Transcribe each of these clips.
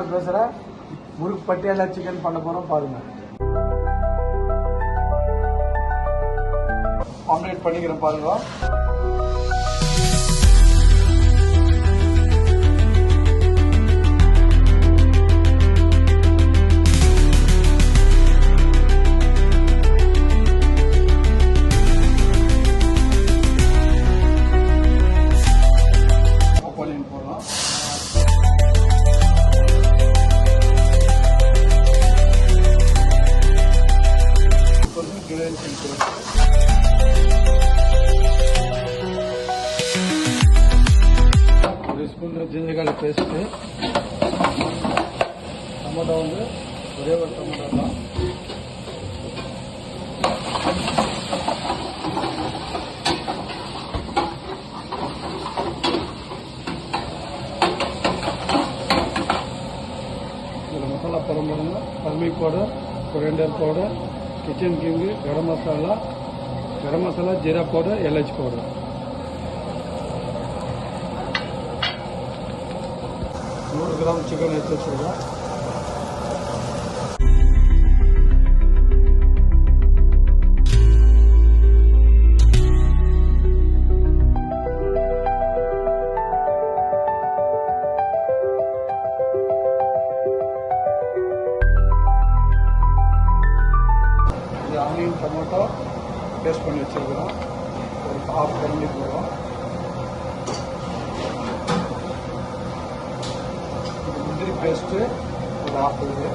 Owner பேசுகிறேன். முறுக்கு Patiala chicken பண்ண போகிறோம், பாருங்கள். ஆம்லேட் பண்ணிக்கிறேன் பாருங்க. ஒரு spoon ginger garlic paste, tomato வந்து ஒரே ஒரு டொமேட்டோ தான், இதில் மசாலா போடும்போது turmeric powder, coriander powder, Kitchen King, garam masala, jeera powder, எல்ஹெச் பவுடர். கிராம் சிக்கன் எடுத்து வச்சுருக்கோம். இது ஆனியன் டொமேட்டோ பேஸ்ட் பண்ணி வச்சுருக்கிறோம். ஒரு ஹாஃப் கரண்டி போடுறோம். முந்திரி பேஸ்ட்டு ஒரு ஹாஃப் இது.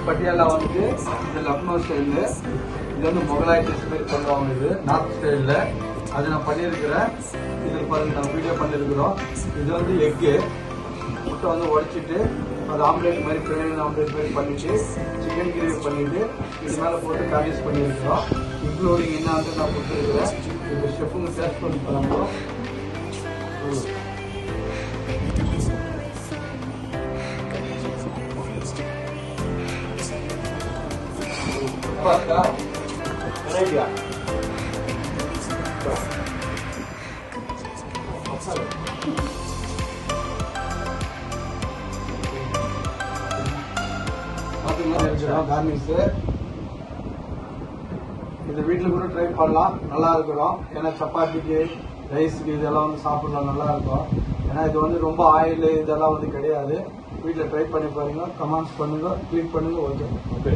பட்டியாலா வந்து இது லக்னோ ஸ்டைலு, இது வந்து முகலாய் டிஷ் மாதிரி பண்ணுவாங்க. இது நார்த் ஸ்டைலில் அது நான் பண்ணியிருக்கிறேன். இதில் பாருங்கள், நான் வீடியோ பண்ணியிருக்கிறோம். இது வந்து எக்கு முட்டை வந்து உடைச்சிட்டு அது ஆம்லேட் மாதிரி பிரியாணி ஆம்லேட் மாதிரி பண்ணிவிட்டு சிக்கன் கிரேவி பண்ணிவிட்டு இது மேலே போட்டு கார்னிஷ் பண்ணியிருக்கிறோம். இன்க்ளூடிங் என்ன வந்து நான் கொடுத்துருக்குறேன். இது ஷெஃபுங்க டேஸ்ட் பண்ணி பண்ணுறோம். Arabia. கார்னிஷ் இந்த வீட்டில் கூட ட்ரை பண்ணலாம், நல்லா இருக்கிறோம். ஏன்னா சப்பாத்திக்கு ரைஸுக்கு இதெல்லாம் வந்து சாப்பிடலாம், நல்லா இருக்கும். ஏன்னா இது வந்து ரொம்ப ஆயில் இதெல்லாம் வந்து கிடையாது. வீட்டில் ட்ரை பண்ணி பாருங்க, கமெண்ட்ஸ் பண்ணுங்க, கிளிக் பண்ணுங்க. ஓகே.